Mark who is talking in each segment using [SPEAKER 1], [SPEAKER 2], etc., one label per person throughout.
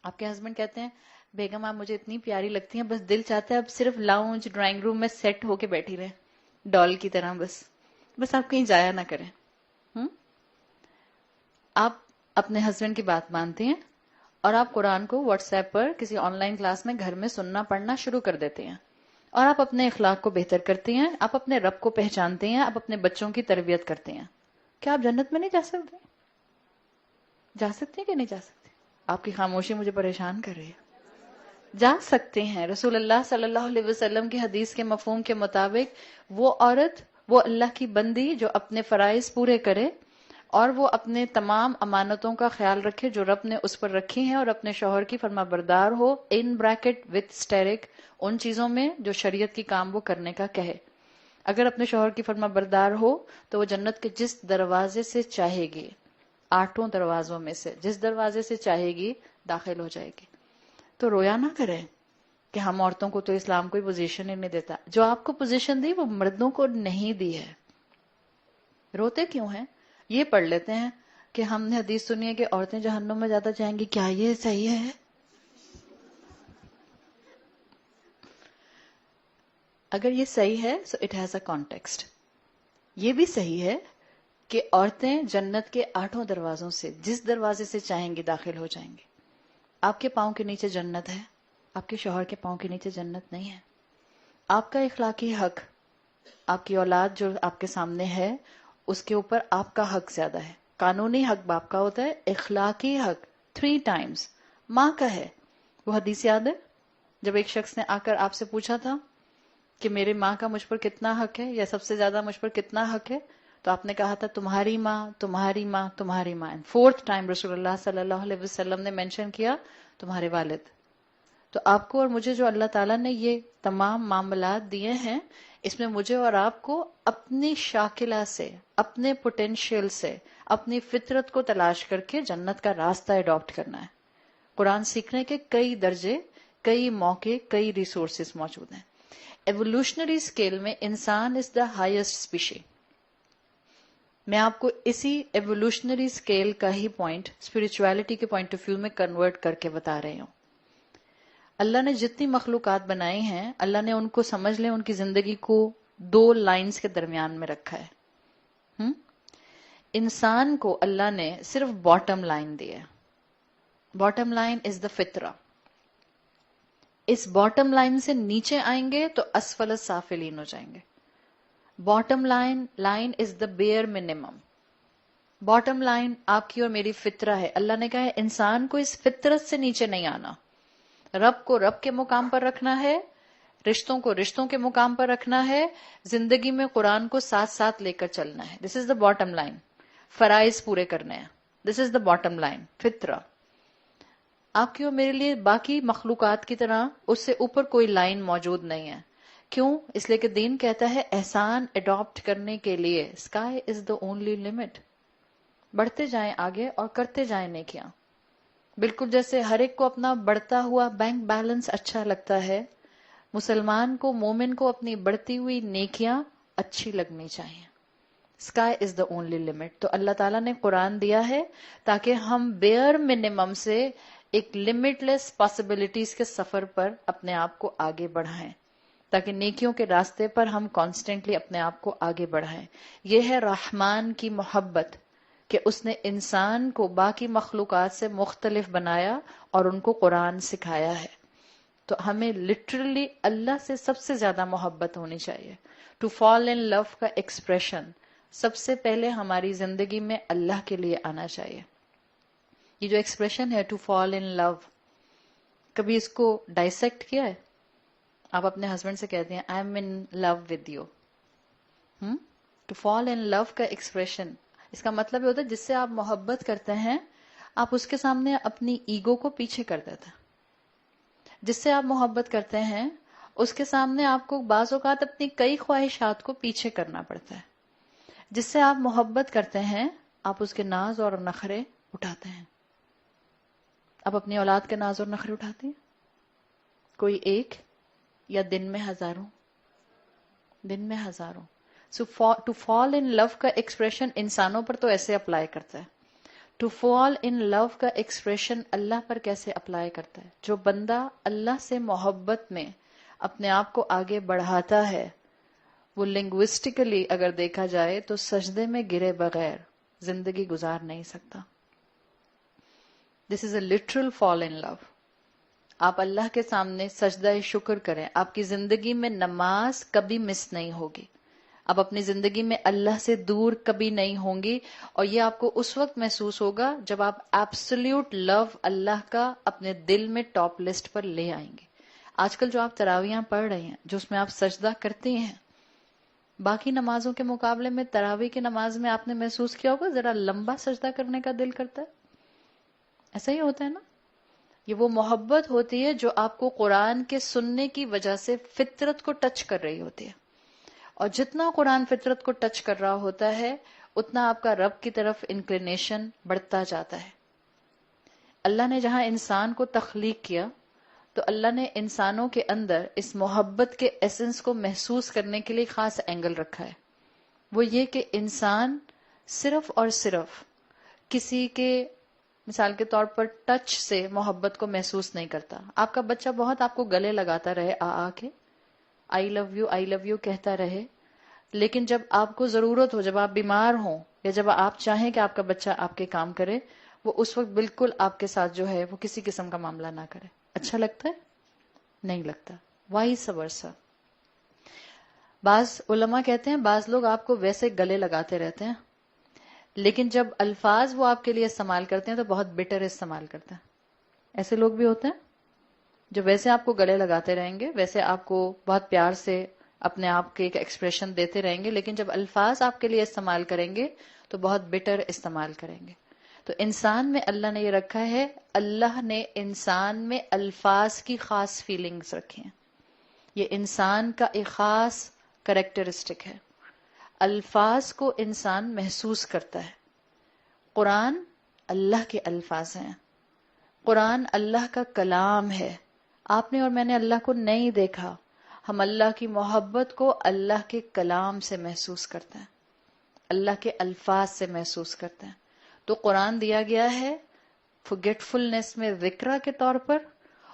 [SPEAKER 1] آپ کے ہسبینڈ کہتے ہیں بیگم آپ مجھے اتنی پیاری لگتی ہیں، بس دل چاہتا ہے اب صرف لاؤنج ڈرائنگ روم میں سیٹ ہو کے بیٹھی رہے ڈال کی طرح، بس آپ کہیں جایا نہ کریں. ہم؟ آپ اپنے ہسبینڈ کی بات مانتے ہیں اور آپ قرآن کو واٹس ایپ پر کسی آن لائن کلاس میں گھر میں سننا پڑھنا شروع کر دیتے ہیں، اور آپ اپنے اخلاق کو بہتر کرتے ہیں، آپ اپنے رب کو پہچانتے ہیں، آپ اپنے بچوں کی تربیت کرتے ہیں. کیا آپ جنت میں نہیں جا سکتے؟ جا سکتے ہیں کہ نہیں جا سکتے؟ آپ کی خاموشی مجھے پریشان کر رہی ہے. جا سکتے ہیں. رسول اللہ صلی اللہ علیہ وسلم کی حدیث کے مفہوم کے مطابق وہ عورت، وہ اللہ کی بندی جو اپنے فرائض پورے کرے اور وہ اپنے تمام امانتوں کا خیال رکھے جو رب نے اس پر رکھی ہیں، اور اپنے شوہر کی فرما بردار ہو ان بریکٹ وتھ اسٹیرک ان چیزوں میں جو شریعت کی کام وہ کرنے کا کہے. اگر اپنے شوہر کی فرما بردار ہو تو وہ جنت کے جس دروازے سے چاہے گی، 8 دروازوں میں سے جس دروازے سے چاہے گی داخل ہو جائے گی. تو رویا نہ کریں کہ ہم عورتوں کو تو اسلام کوئی پوزیشن ہی نہیں دیتا. جو آپ کو پوزیشن دی وہ مردوں کو نہیں دی ہے. روتے کیوں ہیں؟ یہ پڑھ لیتے ہیں کہ ہم نے حدیث سنی ہے کہ عورتیں جہنم میں زیادہ جائیں گی. کیا یہ صحیح ہے؟ اگر یہ صحیح ہے so it has a context. یہ بھی صحیح ہے کہ عورتیں جنت کے 8 دروازوں سے جس دروازے سے چاہیں گی داخل ہو جائیں گی. آپ کے پاؤں کے نیچے جنت ہے، آپ کے شوہر کے پاؤں کے نیچے جنت نہیں ہے. آپ کا اخلاقی حق، آپ کی اولاد جو آپ کے سامنے ہے اس کے اوپر آپ کا حق زیادہ ہے. قانونی حق باپ کا ہوتا ہے، اخلاقی حق 3 times ماں کا ہے. وہ حدیث یاد ہے جب ایک شخص نے آ کر آپ سے پوچھا تھا کہ میری ماں کا مجھ پر کتنا حق ہے، یا سب سے زیادہ مجھ پر کتنا حق ہے، تو آپ نے کہا تھا تمہاری ماں، تمہاری ماں، تمہاری ماں. 4th ٹائم رسول اللہ صلی اللہ علیہ وسلم نے مینشن کیا تمہارے والد. تو آپ کو اور مجھے جو اللہ تعالیٰ نے یہ تمام معاملات دیے ہیں، اس میں مجھے اور آپ کو اپنی شاکلہ سے، اپنے پوٹینشیل سے، اپنی فطرت کو تلاش کر کے جنت کا راستہ اڈاپٹ کرنا ہے. قرآن سیکھنے کے کئی درجے، کئی موقع، کئی ریسورسز موجود ہیں. ایوولوشنری اسکیل میں انسان از دا ہائیسٹ اسپیشی. میں آپ کو اسی ایوولوشنری اسکیل کا ہی پوائنٹ اسپرچویلٹی کے پوائنٹ آف ویو میں کنورٹ کر کے بتا رہے ہوں. اللہ نے جتنی مخلوقات بنائی ہیں، اللہ نے ان کو سمجھ لیں ان کی زندگی کو 2 لائنز کے درمیان میں رکھا ہے. انسان کو اللہ نے صرف باٹم لائن دی ہے. باٹم لائن از دا فطرہ. اس باٹم لائن سے نیچے آئیں گے تو اسفل السافلین ہو جائیں گے. Bottom line is the bare minimum. Bottom line آپ کی اور میری فطرہ ہے. اللہ نے کہا ہے انسان کو اس فطرت سے نیچے نہیں آنا. رب کو رب کے مقام پر رکھنا ہے، رشتوں کو رشتوں کے مقام پر رکھنا ہے، زندگی میں قرآن کو ساتھ ساتھ لے کر چلنا ہے. دس از دا باٹم لائن. فرائض پورے کرنے ہیں. دس از دا باٹم لائن فطرہ. آپ کی اور میرے لیے باقی مخلوقات کی طرح اس سے اوپر کوئی لائن موجود نہیں ہے. کیوں؟ اس لیے کہ دین کہتا ہے احسان اڈاپٹ کرنے کے لیے sky is the only limit. بڑھتے جائیں آگے اور کرتے جائیں نیکیاں. بالکل جیسے ہر ایک کو اپنا بڑھتا ہوا بینک بیلنس اچھا لگتا ہے، مسلمان کو، مومن کو اپنی بڑھتی ہوئی نیکیاں اچھی لگنی چاہیے. Sky is the only limit. تو اللہ تعالیٰ نے قرآن دیا ہے تاکہ ہم بیئر منیمم سے ایک لمٹ لیس پاسبلٹیز کے سفر پر اپنے آپ کو آگے بڑھائیں، تاکہ نیکیوں کے راستے پر ہم کانسٹنٹلی اپنے آپ کو آگے بڑھائیں. یہ ہے رحمان کی محبت کہ اس نے انسان کو باقی مخلوقات سے مختلف بنایا اور ان کو قرآن سکھایا ہے. تو ہمیں لٹرلی اللہ سے سب سے زیادہ محبت ہونی چاہیے. ٹو فال ان لو کا ایکسپریشن سب سے پہلے ہماری زندگی میں اللہ کے لیے آنا چاہیے. یہ جو ایکسپریشن ہے ٹو فال ان لو، کبھی اس کو ڈائسیکٹ کیا ہے؟ آپ اپنے ہسبینڈ سے کہتے ہیں I am in love with you. To fall in love کا ایکسپریشن اس کا مطلب یہ ہوتا ہے جس سے آپ محبت کرتے ہیں آپ اس کے سامنے اپنی ایگو کو پیچھے کر دیتے ہیں. جس سے آپ محبت کرتے ہیں اس کے سامنے آپ کو بعض اوقات اپنی کئی خواہشات کو پیچھے کرنا پڑتا ہے. جس سے آپ محبت کرتے ہیں آپ اس کے ناز اور نخرے اٹھاتے ہیں. آپ اپنی اولاد کے ناز اور نخرے اٹھاتے ہیں؟ کوئی ایک یا دن میں ہزاروں؟ دن میں ہزاروں. سو ٹو فال ان لو کا ایکسپریشن انسانوں پر تو ایسے اپلائی کرتا ہے. ٹو فال ان لو کا ایکسپریشن اللہ پر کیسے اپلائی کرتا ہے؟ جو بندہ اللہ سے محبت میں اپنے آپ کو آگے بڑھاتا ہے وہ لنگوسٹکلی اگر دیکھا جائے تو سجدے میں گرے بغیر زندگی گزار نہیں سکتا. دس از اے لٹرل فال ان لو. آپ اللہ کے سامنے سجدہ شکر کریں، آپ کی زندگی میں نماز کبھی مس نہیں ہوگی، آپ اپنی زندگی میں اللہ سے دور کبھی نہیں ہوں گی، اور یہ آپ کو اس وقت محسوس ہوگا جب آپ ایبسلیوٹ لو اللہ کا اپنے دل میں ٹاپ لسٹ پر لے آئیں گے. آج کل جو آپ تراویحاں پڑھ رہے ہیں، جو اس میں آپ سجدہ کرتے ہیں، باقی نمازوں کے مقابلے میں تراویح کی نماز میں آپ نے محسوس کیا ہوگا ذرا لمبا سجدہ کرنے کا دل کرتا ہے. ایسا ہی ہوتا ہے نا؟ یہ وہ محبت ہوتی ہے جو آپ کو قرآن کے سننے کی وجہ سے فطرت کو ٹچ کر رہی ہوتی ہے، اور جتنا قرآن فطرت کو ٹچ کر رہا ہوتا ہے اتنا آپ کا رب کی طرف انکلینیشن بڑھتا جاتا ہے. اللہ نے جہاں انسان کو تخلیق کیا تو اللہ نے انسانوں کے اندر اس محبت کے ایسنس کو محسوس کرنے کے لیے خاص اینگل رکھا ہے. وہ یہ کہ انسان صرف اور صرف کسی کے مثال کے طور پر ٹچ سے محبت کو محسوس نہیں کرتا. آپ کا بچہ بہت آپ کو گلے لگاتا رہے آ کے آئی لو یو کہتا رہے، لیکن جب آپ کو ضرورت ہو، جب آپ بیمار ہوں یا جب آپ چاہیں کہ آپ کا بچہ آپ کے کام کرے، وہ اس وقت بالکل آپ کے ساتھ جو ہے وہ کسی قسم کا معاملہ نہ کرے. اچھا لگتا ہے؟ نہیں لگتا. Vice versa. بعض علماء کہتے ہیں بعض لوگ آپ کو ویسے گلے لگاتے رہتے ہیں، لیکن جب الفاظ وہ آپ کے لیے استعمال کرتے ہیں تو بہت بٹر استعمال کرتے ہیں. ایسے لوگ بھی ہوتے ہیں جو ویسے آپ کو گلے لگاتے رہیں گے، ویسے آپ کو بہت پیار سے اپنے آپ کے ایک ایکسپریشن دیتے رہیں گے، لیکن جب الفاظ آپ کے لیے استعمال کریں گے تو بہت بٹر استعمال کریں گے. تو انسان میں اللہ نے یہ رکھا ہے، اللہ نے انسان میں الفاظ کی خاص فیلنگز رکھی ہیں. یہ انسان کا ایک خاص کریکٹرسٹک ہے. الفاظ کو انسان محسوس کرتا ہے. قرآن اللہ کے الفاظ ہیں، قرآن اللہ کا کلام ہے. آپ نے اور میں نے اللہ کو نہیں دیکھا، ہم اللہ کی محبت کو اللہ کے کلام سے محسوس کرتے ہیں، اللہ کے الفاظ سے محسوس کرتے ہیں. تو قرآن دیا گیا ہے forgetfulness میں ذکرہ کے طور پر،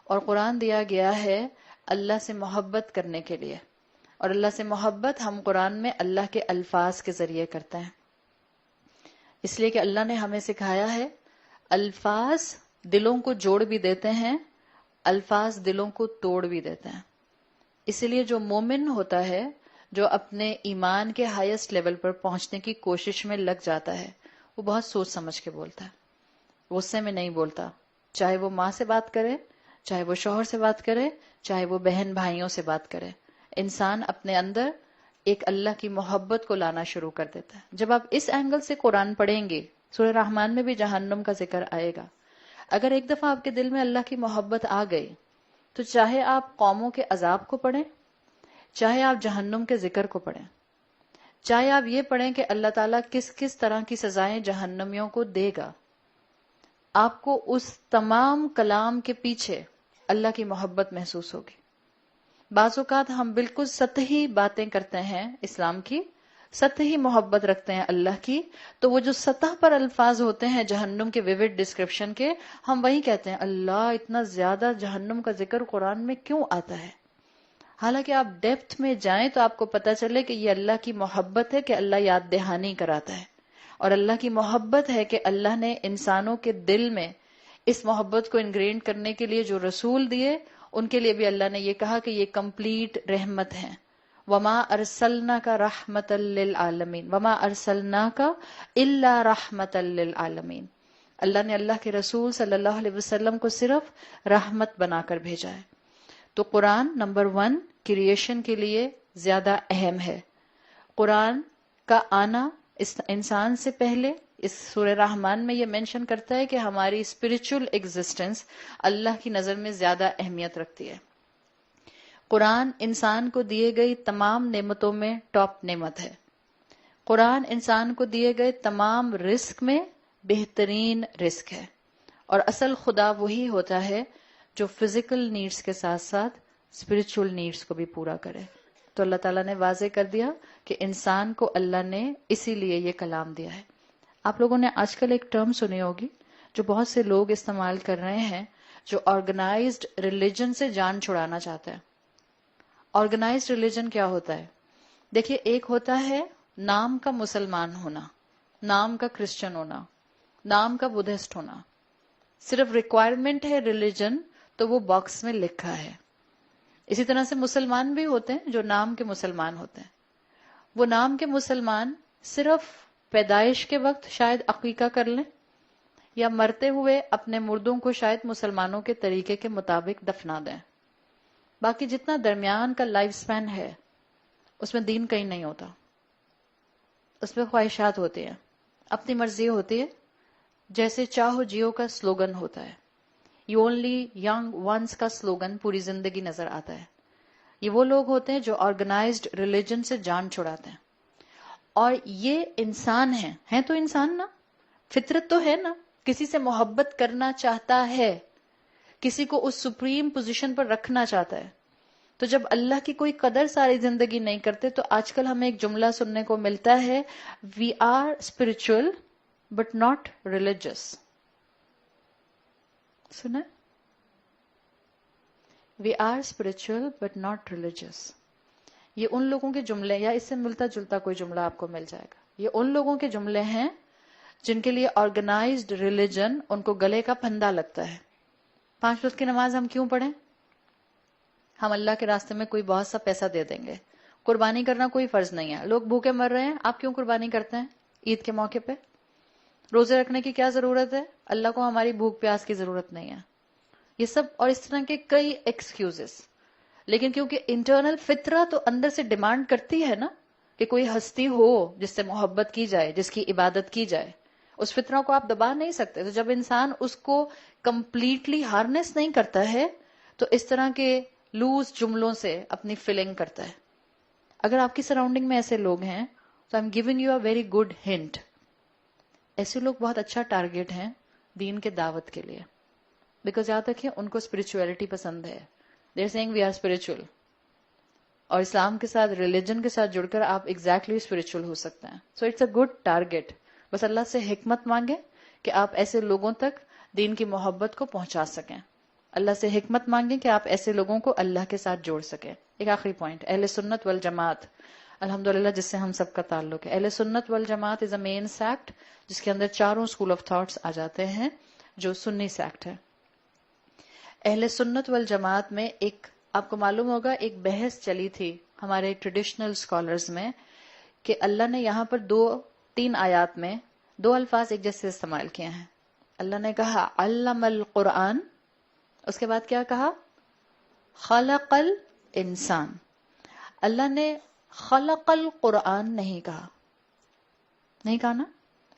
[SPEAKER 1] اور قرآن دیا گیا ہے اللہ سے محبت کرنے کے لیے. اور اللہ سے محبت ہم قرآن میں اللہ کے الفاظ کے ذریعے کرتے ہیں، اس لیے کہ اللہ نے ہمیں سکھایا ہے الفاظ دلوں کو جوڑ بھی دیتے ہیں، الفاظ دلوں کو توڑ بھی دیتے ہیں. اسی لیے جو مومن ہوتا ہے، جو اپنے ایمان کے ہائیسٹ لیول پر پہنچنے کی کوشش میں لگ جاتا ہے، وہ بہت سوچ سمجھ کے بولتا ہے، غصے میں نہیں بولتا. چاہے وہ ماں سے بات کرے، چاہے وہ شوہر سے بات کرے، چاہے وہ بہن بھائیوں سے بات کرے، انسان اپنے اندر ایک اللہ کی محبت کو لانا شروع کر دیتا ہے. جب آپ اس اینگل سے قرآن پڑھیں گے، سورہ رحمان میں بھی جہنم کا ذکر آئے گا. اگر ایک دفعہ آپ کے دل میں اللہ کی محبت آ گئی تو چاہے آپ قوموں کے عذاب کو پڑھیں، چاہے آپ جہنم کے ذکر کو پڑھیں، چاہے آپ یہ پڑھیں کہ اللہ تعالیٰ کس کس طرح کی سزائیں جہنمیوں کو دے گا، آپ کو اس تمام کلام کے پیچھے اللہ کی محبت محسوس ہوگی. بعض اوقات ہم بالکل سطحی باتیں کرتے ہیں اسلام کی، سطحی محبت رکھتے ہیں اللہ کی، تو وہ جو سطح پر الفاظ ہوتے ہیں جہنم کے ویوڈ ڈسکرپشن کے، ہم وہی کہتے ہیں اللہ اتنا زیادہ جہنم کا ذکر قرآن میں کیوں آتا ہے. حالانکہ آپ ڈیپتھ میں جائیں تو آپ کو پتہ چلے کہ یہ اللہ کی محبت ہے کہ اللہ یاد دہانی کراتا ہے، اور اللہ کی محبت ہے کہ اللہ نے انسانوں کے دل میں اس محبت کو انگرینڈ کرنے کے لیے جو رسول دیے، ان کے لیے بھی اللہ نے یہ کہا کہ یہ کمپلیٹ رحمت ہیں. وما ارسلناک رحمت للعالمین وما ارسلناک الا رحمت للعالمین. اللہ نے اللہ کے رسول صلی اللہ علیہ وسلم کو صرف رحمت بنا کر بھیجا ہے. تو قرآن نمبر 1 کریشن کے لیے زیادہ اہم ہے. قرآن کا آنا اس انسان سے پہلے اس سورہ رحمان میں یہ مینشن کرتا ہے کہ ہماری اسپرچل ایگزسٹنس اللہ کی نظر میں زیادہ اہمیت رکھتی ہے. قرآن انسان کو دیے گئی تمام نعمتوں میں ٹاپ نعمت ہے. قرآن انسان کو دیے گئے تمام رزق میں بہترین رزق ہے. اور اصل خدا وہی ہوتا ہے جو فزیکل نیڈز کے ساتھ ساتھ اسپرچل نیڈز کو بھی پورا کرے. تو اللہ تعالیٰ نے واضح کر دیا کہ انسان کو اللہ نے اسی لیے یہ کلام دیا ہے. آپ لوگوں نے آج کل ایک ٹرم سنی ہوگی جو بہت سے لوگ استعمال کر رہے ہیں، جو آرگنائزڈ ریلیجن سے جان چھڑانا چاہتا ہے. آرگنائزڈ ریلیجن کیا ہوتا ہے؟ دیکھیے، ایک ہوتا ہے نام کا مسلمان ہونا، نام کا کرسچن ہونا، نام کا بدھسٹ ہونا. صرف ریکوائرمنٹ ہے ریلیجن تو وہ باکس میں لکھا ہے. اسی طرح سے مسلمان بھی ہوتے ہیں جو نام کے مسلمان ہوتے ہیں. وہ نام کے مسلمان صرف پیدائش کے وقت شاید عقیقہ کر لیں، یا مرتے ہوئے اپنے مردوں کو شاید مسلمانوں کے طریقے کے مطابق دفنا دیں. باقی جتنا درمیان کا لائف سپین ہے اس میں دین کہیں نہیں ہوتا. اس میں خواہشات ہوتی ہیں، اپنی مرضی ہوتی ہے، جیسے چاہو جیو کا سلوگن ہوتا ہے. یو اونلی ینگ ونس کا سلوگن پوری زندگی نظر آتا ہے. یہ وہ لوگ ہوتے ہیں جو آرگنائزڈ ریلیجن سے جان چھڑاتے ہیں. اور یہ انسان ہیں تو انسان نا، فطرت تو ہے نا، کسی سے محبت کرنا چاہتا ہے، کسی کو اس سپریم پوزیشن پر رکھنا چاہتا ہے. تو جب اللہ کی کوئی قدر ساری زندگی نہیں کرتے تو آج کل ہمیں ایک جملہ سننے کو ملتا ہے، we are spiritual but not religious. سنا؟ We are spiritual but not religious. یہ ان لوگوں کے جملے، یا اس سے ملتا جلتا کوئی جملہ آپ کو مل جائے گا، یہ ان لوگوں کے جملے ہیں جن کے لیے آرگنائزڈ ریلیجن ان کو گلے کا پھندا لگتا ہے. 5 وقت کی نماز ہم کیوں پڑھیں؟ ہم اللہ کے راستے میں کوئی بہت سا پیسہ دے دیں گے. قربانی کرنا کوئی فرض نہیں ہے. لوگ بھوکے مر رہے ہیں، آپ کیوں قربانی کرتے ہیں عید کے موقع پہ؟ روزے رکھنے کی کیا ضرورت ہے؟ اللہ کو ہماری بھوک پیاس کی ضرورت نہیں ہے. یہ سب اور اس طرح کے کئی ایکسکیوزز. لیکن کیونکہ انٹرنل فطرہ تو اندر سے ڈیمانڈ کرتی ہے نا کہ کوئی ہستی ہو جس سے محبت کی جائے، جس کی عبادت کی جائے، اس فطرہ کو آپ دبا نہیں سکتے. تو جب انسان اس کو کمپلیٹلی ہارنس نہیں کرتا ہے تو اس طرح کے لوز جملوں سے اپنی فیلنگ کرتا ہے. اگر آپ کی سراؤنڈنگ میں ایسے لوگ ہیں تو I am giving you a very good hint. ایسے لوگ بہت اچھا ٹارگیٹ ہیں دین کے دعوت کے لیے، بیکاز یاد رکھیں ان کو اسپرچولیٹی پسند ہے. They are saying we are spiritual. اور اسلام کے ساتھ، ریلیجن کے ساتھ جڑ کر آپ ایگزیکٹلی اسپرچل ہو سکتے ہیں. So it's a good target. بس اللہ سے حکمت مانگیں کہ آپ ایسے لوگوں تک دین کی محبت کو پہنچا سکیں. اللہ سے حکمت مانگیں کہ آپ ایسے لوگوں کو اللہ کے ساتھ جوڑ سکیں. ایک آخری پوائنٹ، اہل سنت والجماعت، الحمدللہ جس سے ہم سب کا تعلق ہے. اہل سنت والجماعت از اے مین سیکٹ جس کے اندر چاروں اسکول آف تھاٹس آ جاتے ہیں جو سنی سیکٹ ہے. اہل سنت والجماعت میں ایک، آپ کو معلوم ہوگا، ایک بحث چلی تھی ہمارے ٹریڈیشنل اسکالرز میں کہ اللہ نے یہاں پر 2-3 آیات میں 2 الفاظ ایک جیسے استعمال کیے ہیں. اللہ نے کہا علم القرآن، اس کے بعد کیا کہا؟ خلق الانسان. اللہ نے خلق القرآن نہیں کہا. نہیں کہا نا؟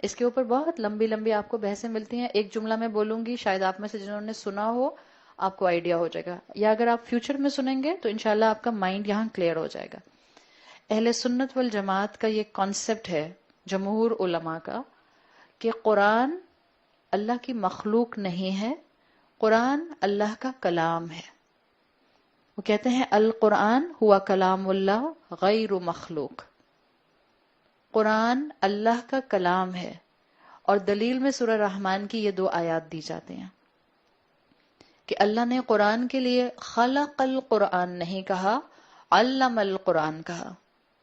[SPEAKER 1] اس کے اوپر بہت لمبی لمبی آپ کو بحثیں ملتی ہیں. ایک جملہ میں بولوں گی، شاید آپ میں سے جنہوں نے سنا ہو آپ کو آئیڈیا ہو جائے گا، یا اگر آپ فیوچر میں سنیں گے تو انشاءاللہ آپ کا مائنڈ یہاں کلیئر ہو جائے گا. اہل سنت والجماعت کا یہ کانسیپٹ ہے، جمہور علماء کا، کہ قرآن اللہ کی مخلوق نہیں ہے، قرآن اللہ کا کلام ہے. وہ کہتے ہیں القرآن ہوا کلام اللہ غیر مخلوق. قرآن اللہ کا کلام ہے. اور دلیل میں سورہ رحمان کی یہ 2 آیات دی جاتی ہیں کہ اللہ نے قرآن کے لیے خلق القرآن نہیں کہا، علم القرآن کہا.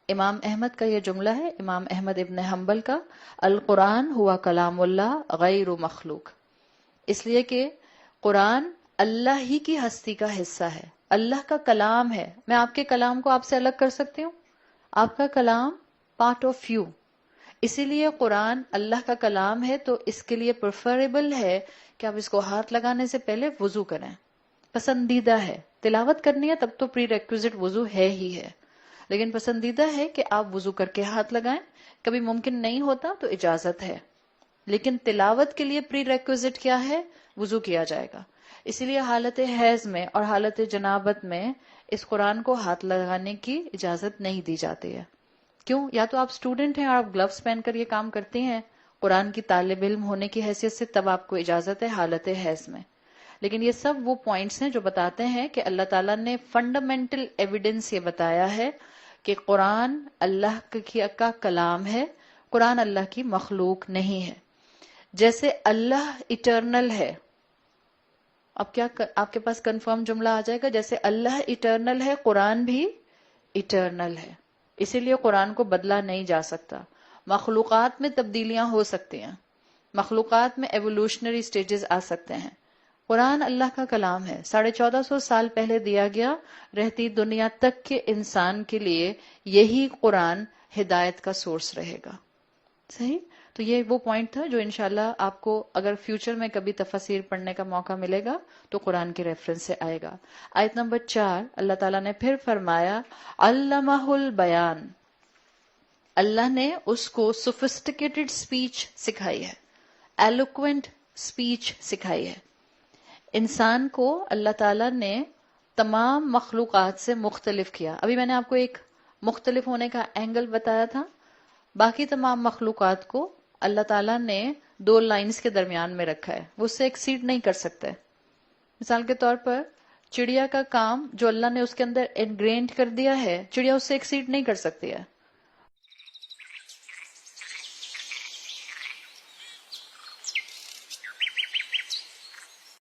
[SPEAKER 1] امام احمد کا یہ جملہ ہے، امام احمد ابن حنبل کا، القرآن ہوا کلام اللہ غیر مخلوق. اس لیے کہ قرآن اللہ ہی کی ہستی کا حصہ ہے، اللہ کا کلام ہے. میں آپ کے کلام کو آپ سے الگ کر سکتی ہوں؟ آپ کا کلام پارٹ آف یو. اسی لیے قرآن اللہ کا کلام ہے تو اس کے لیے پریفریبل ہے کہ آپ اس کو ہاتھ لگانے سے پہلے وضو کریں. پسندیدہ ہے، تلاوت کرنی ہے تب تو پری ریکویزٹ وضو ہے ہی ہے، لیکن پسندیدہ ہے کہ آپ وضو کر کے ہاتھ لگائیں. کبھی ممکن نہیں ہوتا تو اجازت ہے، لیکن تلاوت کے لیے پری ریکویزٹ کیا ہے؟ وضو کیا جائے گا. اسی لیے حالت حیض میں اور حالت جنابت میں اس قرآن کو ہاتھ لگانے کی اجازت نہیں دی جاتی ہے. کیوں؟ یا تو آپ اسٹوڈنٹ ہیں اور آپ گلوز پہن کر یہ کام کرتے ہیں قرآن کی طالب علم ہونے کی حیثیت سے، تب آپ کو اجازت ہے حالت حیض میں. لیکن یہ سب وہ پوائنٹس ہیں جو بتاتے ہیں کہ اللہ تعالیٰ نے فنڈامنٹل ایویڈنس یہ بتایا ہے کہ قرآن اللہ کا کلام ہے، قرآن اللہ کی مخلوق نہیں ہے. جیسے اللہ اٹرنل ہے، اب کیا آپ کے پاس کنفرم جملہ آ جائے گا، جیسے اللہ اٹرنل ہے قرآن بھی اٹرنل ہے، اسی لیے قرآن کو بدلا نہیں جا سکتا. مخلوقات میں تبدیلیاں ہو سکتی ہیں، مخلوقات میں ایوولوشنری سٹیجز آ سکتے ہیں. قرآن اللہ کا کلام ہے، 1450 سال پہلے دیا گیا، رہتی دنیا تک کے انسان کے لیے یہی قرآن ہدایت کا سورس رہے گا. صحیح؟ تو یہ وہ پوائنٹ تھا جو انشاءاللہ آپ کو اگر فیوچر میں کبھی تفاسیر پڑھنے کا موقع ملے گا تو قرآن کے ریفرنس سے آئے گا. آیت نمبر 4 اللہ تعالیٰ نے پھر فرمایا علمہ البیان، اللہ نے اس کو سوفسٹیکیٹڈ سپیچ سکھائی ہے، ایلوکوینٹ سپیچ سکھائی ہے. انسان کو اللہ تعالیٰ نے تمام مخلوقات سے مختلف کیا. ابھی میں نے آپ کو ایک مختلف ہونے کا اینگل بتایا تھا. باقی تمام مخلوقات کو اللہ تعالیٰ نے 2 لائنز کے درمیان میں رکھا ہے، وہ اس سے ایکسیڈ نہیں کر سکتے. مثال کے طور پر چڑیا کا کام جو اللہ نے اس کے اندر انگرینڈ کر دیا ہے، چڑیا اس سے ایکسیڈ نہیں کر سکتی ہے.